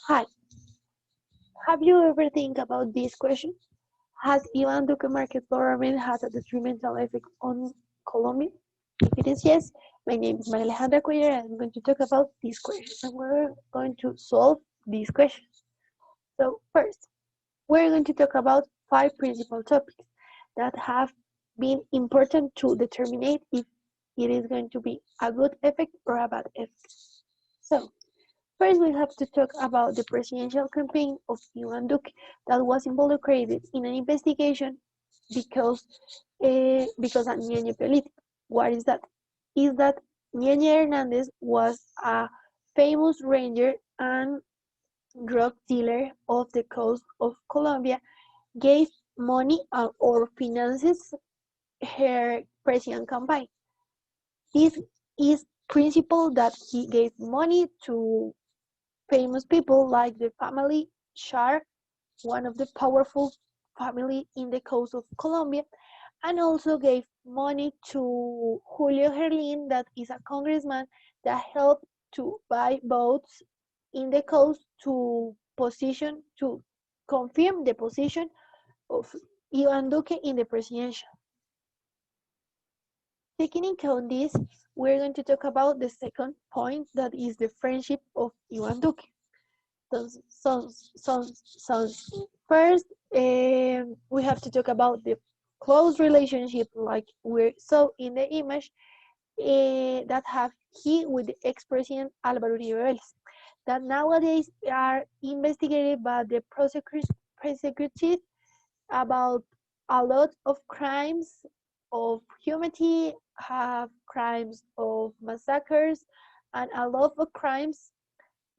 Hi, have you ever think about this question? Has Ivan Duque Marquez Government has a detrimental effect on Colombia? If it is yes, my name is Maria Alejandra Cuellar and I'm going to talk about this question and we're going to solve these questions. So first, we're going to talk about 5 principal topics that have been important to determine if it is going to be a good effect or a bad effect. So first, we have to talk about the presidential campaign of Ivan Duque that was involucrated in an investigation because because of Ñeñe Política. What is that? Is that Ñeñe Hernandez was a famous ranger and drug dealer of the coast of Colombia, gave money or finances her president campaign. This is principle that he gave money to famous people like the family Char, one of the powerful family in the coast of Colombia, and also gave money to Julio Herlin, that is a congressman that helped to buy votes in the coast to confirm the position of Ivan Duque in the presidential. Taking into account this, we're going to talk about the second point, that is the friendship of Ivan Duque. So, first, we have to talk about the close relationship, like we saw in the image, that have he with the ex-president Álvaro Uribe Vélez, that nowadays are investigated by the prosecutors about a lot of crimes of humanity, have crimes of massacres, and a lot of crimes,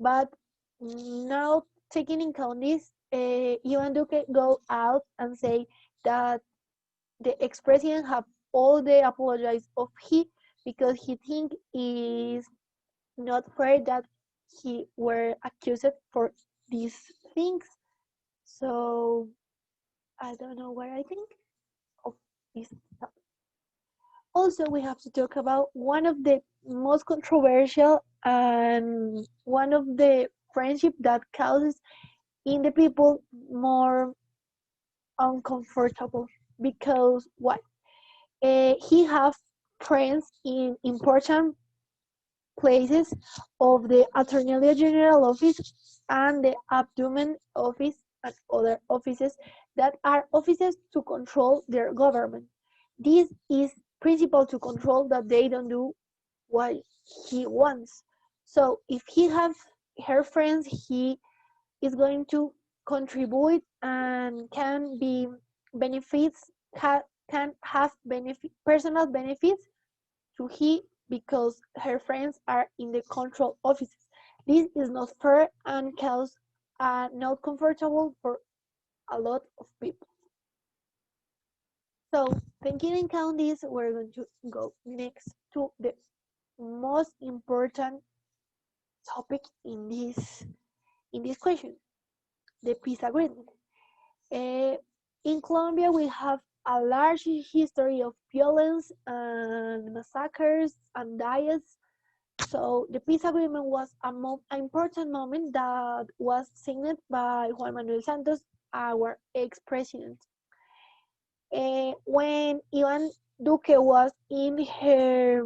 but now, taking in account this, Ivan Duque go out and say that the ex-president have all the apologize of he because he think is not fair that he were accused for these things. So I don't know what I think of this topic. Also, we have to talk about one of the most controversial and one of the friendship that causes in the people more uncomfortable because what he have friends in important places of the Attorney General office and the Abdomen office and other offices that are offices to control their government. This is principle to control that they don't do what he wants. So if he have her friends, he is going to contribute and can be benefits can have personal benefits to he because her friends are in the control offices. This is not fair and cause not comfortable for a lot of people. So taking into account this, we're going to go next to the most important topic in this question, the peace agreement. In Colombia, we have a large history of violence and massacres and riots. So the peace agreement was an important moment that was signed by Juan Manuel Santos, our ex-president. When Ivan Duque was in her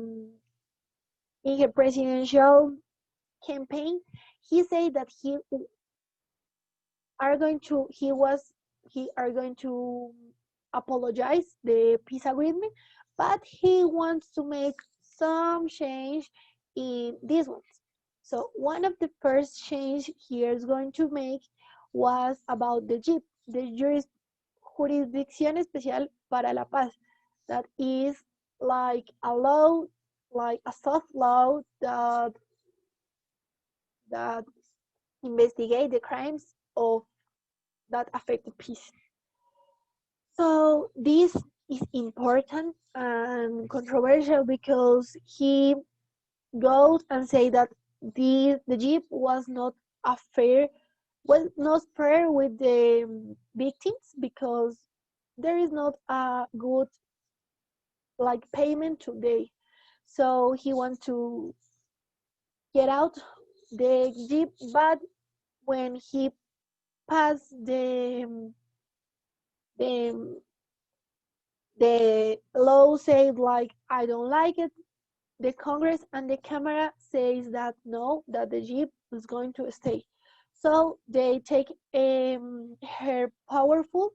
presidential campaign, he said that he are going to apologize the peace agreement, but he wants to make some change in these ones. So one of the first change he is going to make was about the JIP, the Jurisdicción Especial para la Paz, that is like a law, like a soft law that investigate the crimes of that affect peace. So this is important and controversial because he goes and say that the jeep was not fair with the victims because there is not a good like payment today. So he wants to get out the jeep, but when he passed the the law said like I don't like it. The Congress and the Camera says that no, that the Jeep is going to stay. So they take her powerful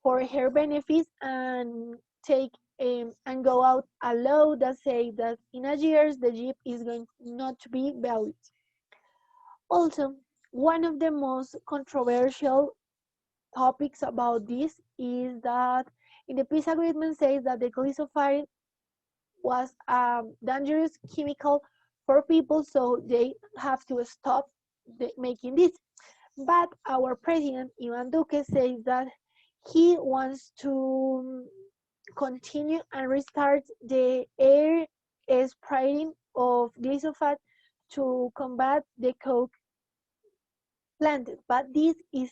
for her benefits and take and go out a law that say that in a years the Jeep is going not to be valid. Also, one of the most controversial topics about this is that in the peace agreement says that the glyphosate was a dangerous chemical for people, so they have to stop making this. But our president, Ivan Duque, says that he wants to continue and restart the air spraying of glyphosate to combat the coke planted. But this is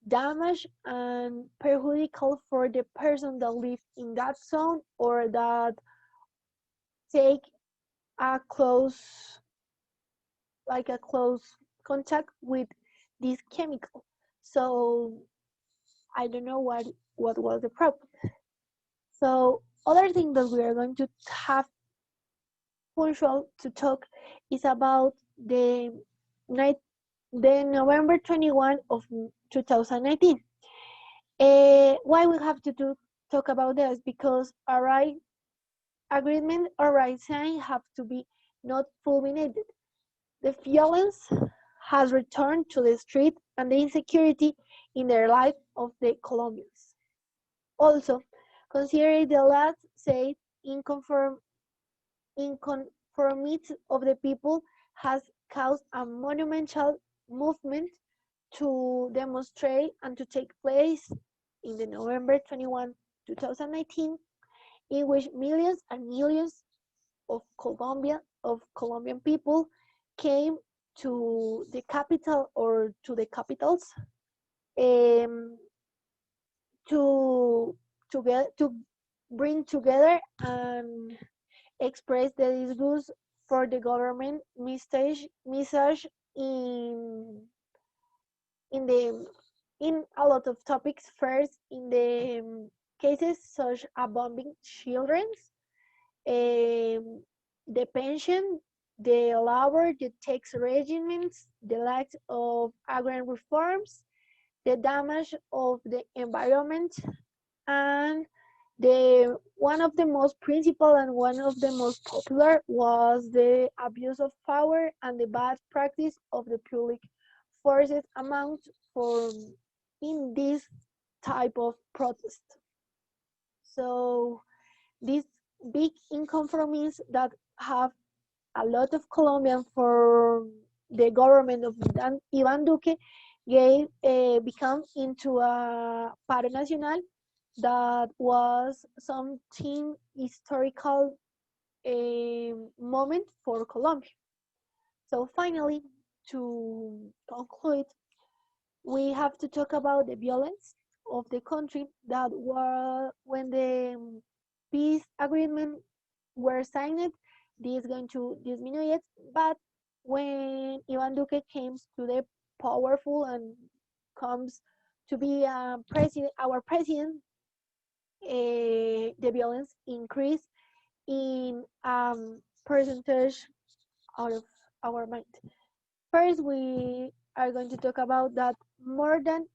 damage and perjudicial for the person that live in that zone or that take a close a close contact with this chemical. So I don't know what was the problem. So other thing that we are going to have punctual to talk is about night the November 21 of 2019. Why we have to talk about this? Because a right agreement or right sign have to be not fulminated. The violence has returned to the street and the insecurity in their life of the Colombians. Also, considering the last said inconformity of the people has caused a monumental movement to demonstrate and to take place in the November 21, 2019, in which millions and millions of Colombian people came to the capital or to the capitals um, to to bring together and express the disgust for the government message in the in a lot of topics. First, in the cases such as bombing children, the pension, the labor, the tax regimes, the lack of agrarian reforms, the damage of the environment, and the one of the most principal and one of the most popular was the abuse of power and the bad practice of the public forces amount for in this type of protest. So these big inconformities that have a lot of Colombian for the government of Ivan Duque gave become into a paro nacional that was something historical moment for Colombia. So finally, to conclude, we have to talk about the violence of the country that was when the peace agreement were signed. This is going to diminish it, but when Ivan Duque came to the powerful and comes to be our president, the violence increased in percentage out of our mind. First, we are going to talk about that more than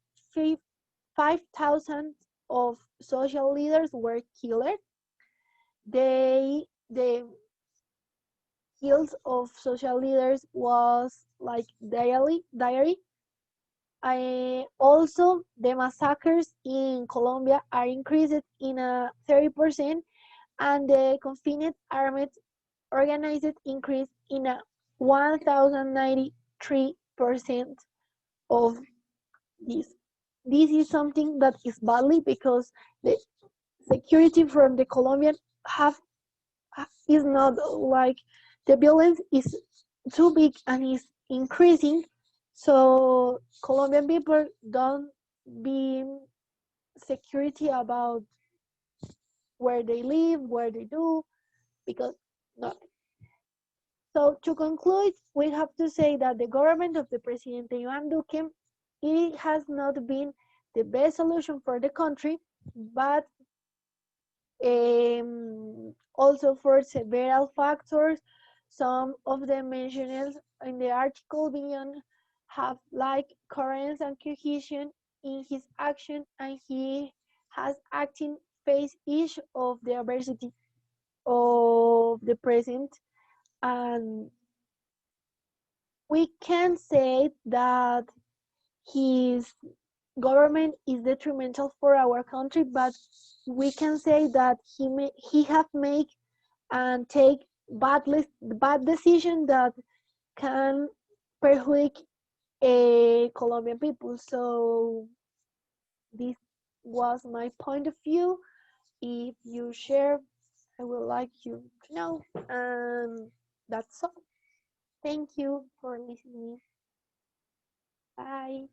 5,000 of social leaders were killed. The kills of social leaders was like diary. Also, the massacres in Colombia are increased in a 30%, and the confined armed organized increase in a 1,093% of this. This is something that is badly because the security from the Colombian have is not like the violence is too big and is increasing, so Colombian people don't be security about where they live, where they do, because nothing. So to conclude, we have to say that the government of the President Ivan Duque, it has not been the best solution for the country, but also for several factors. Some of the mentioned in the article beyond have like coherence and cohesion in his action, and he has acting face each of the adversity of the present. And we can say that his government is detrimental for our country, but we can say that he have made and take bad decision that can perjudice a Colombian people. So this was my point of view. If you share, I would like you to know. And that's all. Thank you for listening. Bye.